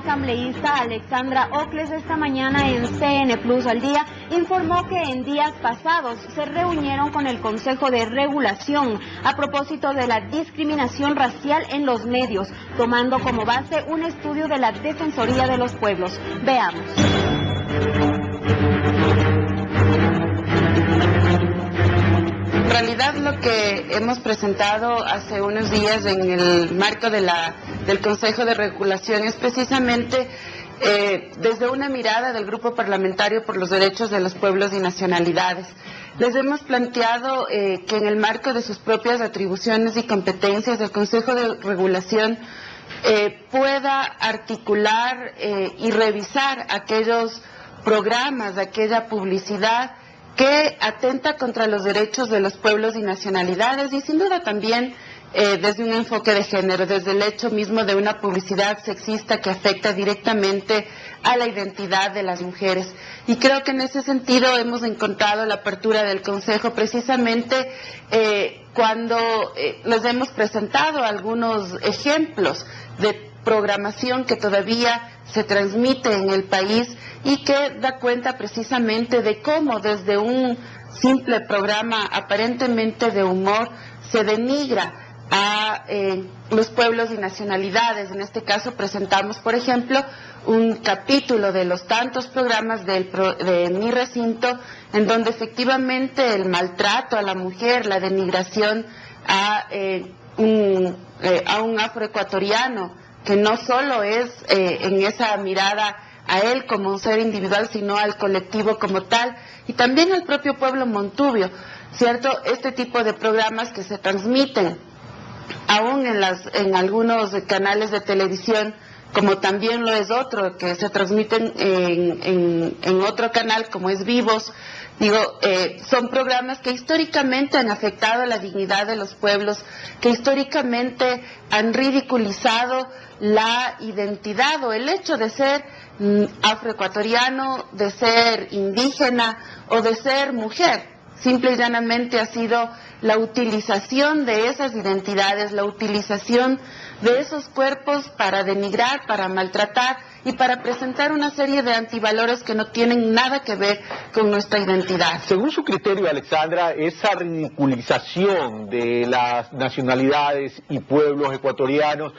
asambleísta Alexandra Ocles esta mañana en CN Plus al Día informó que en días pasados se reunieron con el Consejo de Regulación a propósito de la discriminación racial en los medios, tomando como base un estudio de la Defensoría de los Pueblos. Veamos. En realidad lo que hemos presentado hace unos días en el marco del Consejo de Regulación es precisamente desde una mirada del Grupo Parlamentario por los Derechos de los Pueblos y Nacionalidades. Les hemos planteado que en el marco de sus propias atribuciones y competencias el Consejo de Regulación pueda articular y revisar aquellos programas, aquella publicidad que atenta contra los derechos de los pueblos y nacionalidades y sin duda también desde un enfoque de género, desde el hecho mismo de una publicidad sexista que afecta directamente a la identidad de las mujeres. Y creo que en ese sentido hemos encontrado la apertura del Consejo precisamente cuando les hemos presentado algunos ejemplos de programación que todavía se transmite en el país y que da cuenta precisamente de cómo desde un simple programa aparentemente de humor se denigra a los pueblos y nacionalidades. En este caso presentamos, por ejemplo, un capítulo de los tantos programas de Mi Recinto, en donde efectivamente el maltrato a la mujer, la denigración a un afroecuatoriano, que no solo es en esa mirada a él como un ser individual, sino al colectivo como tal, y también al propio pueblo montubio, ¿cierto? Este tipo de programas que se transmiten aún en algunos canales de televisión, como también lo es otro, que se transmiten en otro canal como es Vivos, son programas que históricamente han afectado la dignidad de los pueblos, que históricamente han ridiculizado la identidad o el hecho de ser afroecuatoriano, de ser indígena o de ser mujer. Simple y llanamente ha sido la utilización de esas identidades, la utilización de esos cuerpos para denigrar, para maltratar y para presentar una serie de antivalores que no tienen nada que ver con nuestra identidad. Según su criterio, Alexandra, esa ridiculización de las nacionalidades y pueblos ecuatorianos,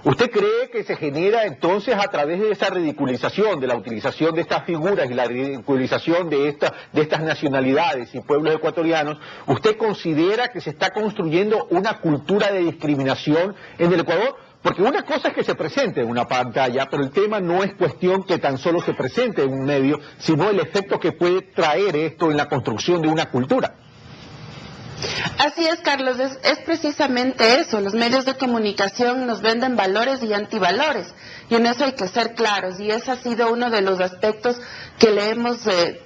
¿usted cree que se genera entonces a través de esa ridiculización, de la utilización de estas figuras y la ridiculización de estas nacionalidades y pueblos ecuatorianos? ¿Usted considera que se está construyendo una cultura de discriminación en el Ecuador? Porque una cosa es que se presente en una pantalla, pero el tema no es cuestión que tan solo se presente en un medio, sino el efecto que puede traer esto en la construcción de una cultura. Así es, Carlos, es precisamente eso. Los medios de comunicación nos venden valores y antivalores, y en eso hay que ser claros, y ese ha sido uno de los aspectos que le hemos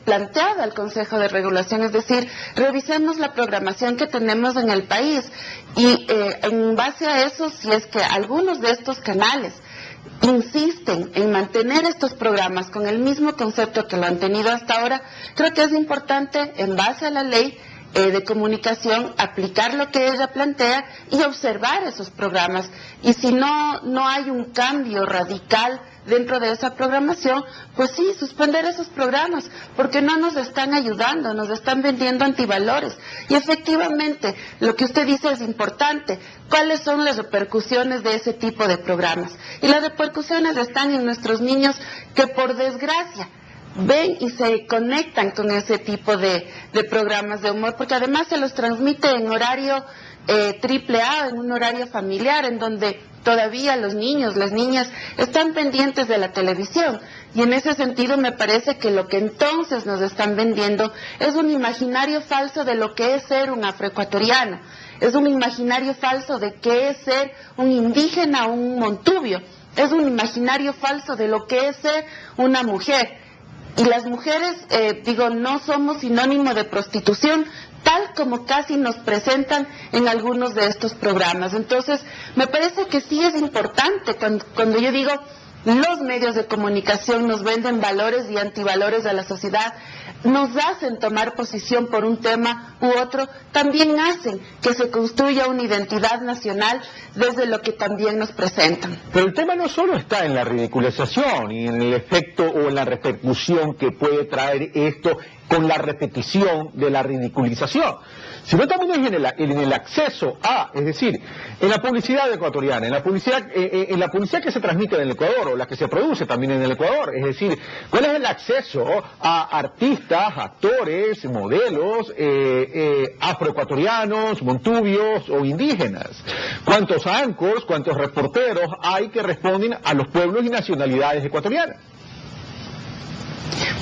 planteado al Consejo de Regulación, es decir, revisemos la programación que tenemos en el país, y en base a eso, si es que algunos de estos canales insisten en mantener estos programas con el mismo concepto que lo han tenido hasta ahora, creo que es importante, en base a la ley de comunicación, aplicar lo que ella plantea y observar esos programas. Y si no hay un cambio radical dentro de esa programación, pues sí, suspender esos programas, porque no nos están ayudando, nos están vendiendo antivalores. Y efectivamente, lo que usted dice es importante. ¿Cuáles son las repercusiones de ese tipo de programas? Y las repercusiones están en nuestros niños que, por desgracia, ven y se conectan con ese tipo de programas de humor, porque además se los transmite en horario AAA, en un horario familiar, en donde todavía los niños, las niñas están pendientes de la televisión. Y en ese sentido me parece que lo que entonces nos están vendiendo es un imaginario falso de lo que es ser un afroecuatoriano, es un imaginario falso de qué es ser un indígena o un montubio, es un imaginario falso de lo que es ser una mujer. Y las mujeres, no somos sinónimo de prostitución, tal como casi nos presentan en algunos de estos programas. Entonces, me parece que sí es importante, cuando yo digo los medios de comunicación nos venden valores y antivalores a la sociedad, nos hacen tomar posición por un tema u otro, también hacen que se construya una identidad nacional desde lo que también nos presentan. Pero el tema no solo está en la ridiculización y en el efecto o en la repercusión que puede traer esto con la repetición de la ridiculización, sino también en el acceso a, es decir, en la publicidad ecuatoriana, en la publicidad que se transmite en el Ecuador o la que se produce también en el Ecuador, es decir, ¿cuál es el acceso a artistas, actores, modelos afroecuatorianos, montubios o indígenas? ¿Cuántos anchors, cuántos reporteros hay que responden a los pueblos y nacionalidades ecuatorianas?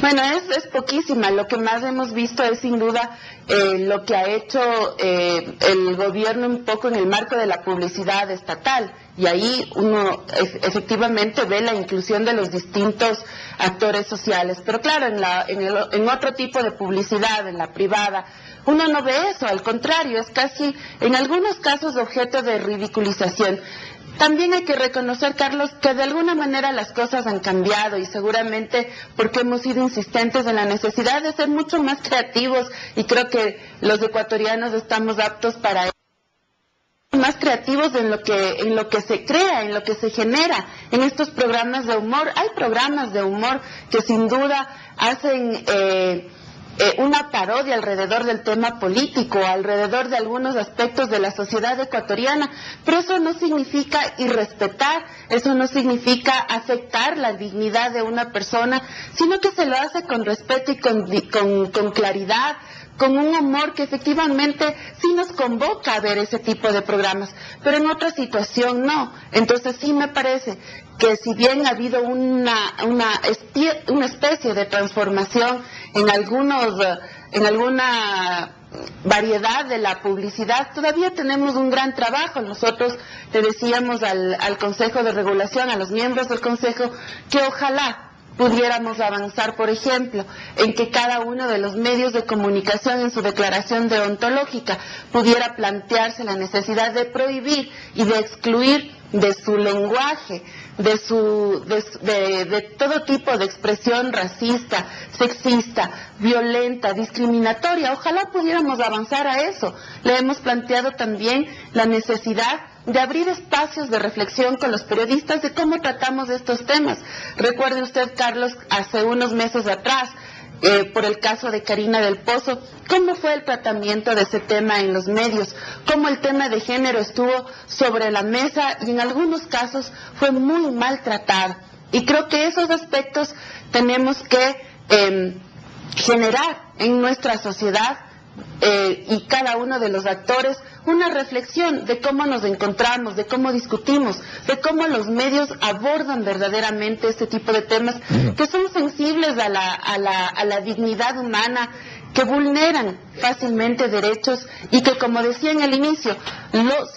Bueno, es poquísima. Lo que más hemos visto es sin duda lo que ha hecho el gobierno un poco en el marco de la publicidad estatal, y ahí uno efectivamente ve la inclusión de los distintos actores sociales. Pero claro, en otro tipo de publicidad, en la privada, uno no ve eso, al contrario, es casi en algunos casos objeto de ridiculización. También hay que reconocer, Carlos, que de alguna manera las cosas han cambiado, y seguramente porque hemos sido insistentes en la necesidad de ser mucho más creativos, y creo que los ecuatorianos estamos aptos para eso, más creativos en lo que se crea, en lo que se genera en estos programas de humor. Hay programas de humor que sin duda hacen una parodia alrededor del tema político, alrededor de algunos aspectos de la sociedad ecuatoriana, pero eso no significa irrespetar, eso no significa afectar la dignidad de una persona, sino que se lo hace con respeto y con claridad, con un humor que efectivamente sí nos convoca a ver ese tipo de programas, pero en otra situación no. Entonces sí me parece que si bien ha habido una especie de transformación en alguna variedad de la publicidad, todavía tenemos un gran trabajo. Nosotros le decíamos al Consejo de Regulación, a los miembros del Consejo, que ojalá pudiéramos avanzar, por ejemplo, en que cada uno de los medios de comunicación en su declaración deontológica pudiera plantearse la necesidad de prohibir y de excluir de su lenguaje, de todo tipo de expresión racista, sexista, violenta, discriminatoria. Ojalá pudiéramos avanzar a eso. Le hemos planteado también la necesidad de abrir espacios de reflexión con los periodistas de cómo tratamos estos temas. Recuerde usted, Carlos, hace unos meses atrás, por el caso de Karina del Pozo, cómo fue el tratamiento de ese tema en los medios, cómo el tema de género estuvo sobre la mesa y en algunos casos fue muy maltratado. Y creo que esos aspectos tenemos que generar en nuestra sociedad y cada uno de los actores una reflexión de cómo nos encontramos, de cómo discutimos, de cómo los medios abordan verdaderamente este tipo de temas que son sensibles a la dignidad humana, que vulneran fácilmente derechos y que, como decía en el inicio,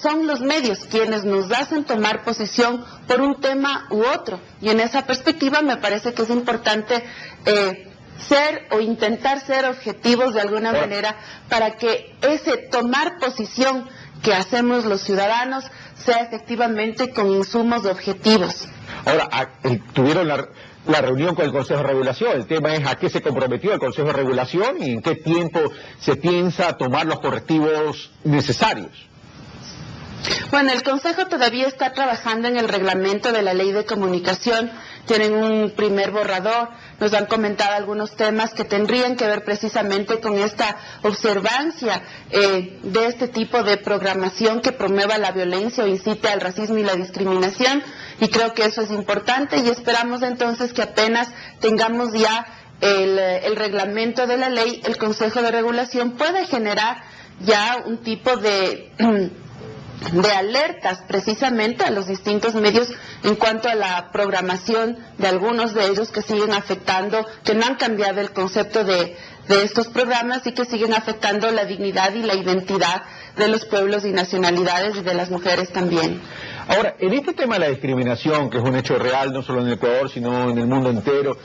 son los medios quienes nos hacen tomar posición por un tema u otro. Y en esa perspectiva me parece que es importante ser o intentar ser objetivos de alguna manera para que ese tomar posición que hacemos los ciudadanos sea efectivamente con insumos objetivos. Ahora, tuvieron la reunión con el Consejo de Regulación. El tema es a qué se comprometió el Consejo de Regulación y en qué tiempo se piensa tomar los correctivos necesarios. Bueno, el Consejo todavía está trabajando en el reglamento de la Ley de Comunicación. Tienen un primer borrador, nos han comentado algunos temas que tendrían que ver precisamente con esta observancia de este tipo de programación que promueva la violencia o incite al racismo y la discriminación, y creo que eso es importante, y esperamos entonces que apenas tengamos ya el reglamento de la ley, el Consejo de Regulación pueda generar ya un tipo de alertas precisamente a los distintos medios en cuanto a la programación de algunos de ellos que siguen afectando, que no han cambiado el concepto de estos programas y que siguen afectando la dignidad y la identidad de los pueblos y nacionalidades y de las mujeres también. Ahora, en este tema de la discriminación, que es un hecho real no solo en el Ecuador, sino en el mundo entero,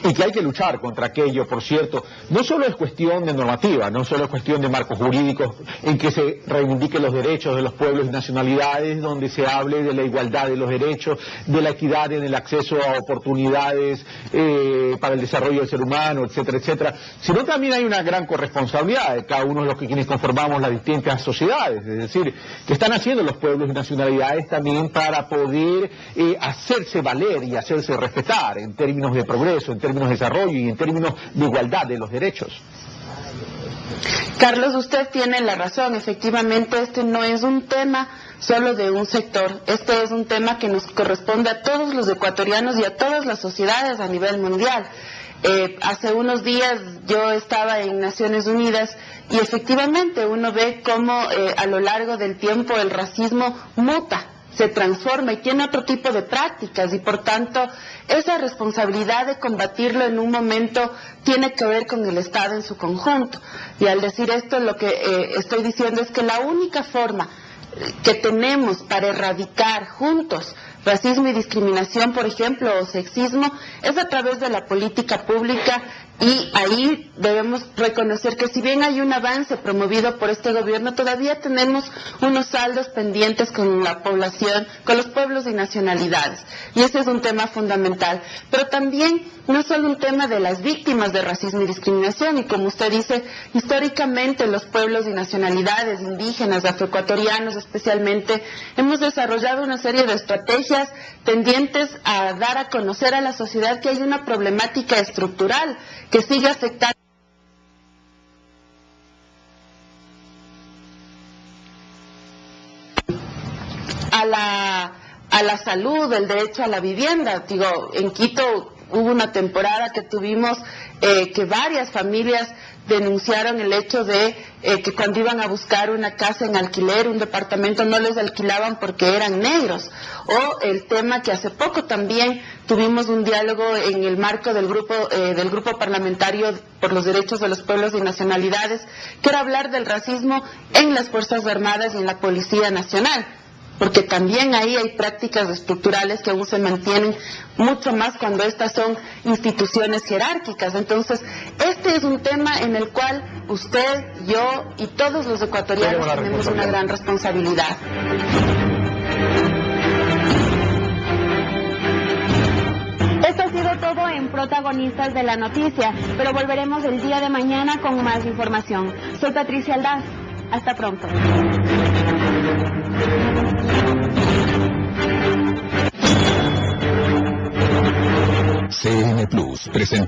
y que hay que luchar contra aquello, por cierto. No solo es cuestión de normativa, no solo es cuestión de marcos jurídicos en que se reivindiquen los derechos de los pueblos y nacionalidades, donde se hable de la igualdad de los derechos, de la equidad en el acceso a oportunidades para el desarrollo del ser humano, etcétera, etcétera, sino también hay una gran corresponsabilidad de cada uno de los que quienes conformamos las distintas sociedades, es decir, que están haciendo los pueblos y nacionalidades también para poder hacerse valer y hacerse respetar en términos de progreso, en términos de desarrollo y en términos de igualdad de los derechos. Carlos, usted tiene la razón, efectivamente este no es un tema solo de un sector, este es un tema que nos corresponde a todos los ecuatorianos y a todas las sociedades a nivel mundial. Hace unos días yo estaba en Naciones Unidas y efectivamente uno ve cómo a lo largo del tiempo el racismo muta, se transforma y tiene otro tipo de prácticas y por tanto esa responsabilidad de combatirlo en un momento tiene que ver con el Estado en su conjunto. Y al decir esto lo que estoy diciendo es que la única forma que tenemos para erradicar juntos racismo y discriminación, por ejemplo, o sexismo, es a través de la política pública, y ahí debemos reconocer que si bien hay un avance promovido por este gobierno, todavía tenemos unos saldos pendientes con la población, con los pueblos y nacionalidades, y ese es un tema fundamental. Pero también no es solo un tema de las víctimas de racismo y discriminación, y como usted dice, históricamente los pueblos y nacionalidades indígenas, afroecuatorianos especialmente, hemos desarrollado una serie de estrategias tendientes a dar a conocer a la sociedad que hay una problemática estructural que sigue afectando a la salud, el derecho a la vivienda. Digo, en Quito hubo una temporada que tuvimos que varias familias denunciaron el hecho de que cuando iban a buscar una casa en alquiler, un departamento, no les alquilaban porque eran negros. O el tema que hace poco también tuvimos un diálogo en el marco del grupo parlamentario por los derechos de los pueblos y nacionalidades, que era hablar del racismo en las Fuerzas Armadas y en la Policía Nacional, porque también ahí hay prácticas estructurales que aún se mantienen, mucho más cuando estas son instituciones jerárquicas. Entonces, este es un tema en el cual usted, yo y todos los ecuatorianos tenemos una gran responsabilidad. Esto ha sido todo en Protagonistas de la Noticia, pero volveremos el día de mañana con más información. Soy Patricia Aldaz. Hasta pronto. CN Plus presenta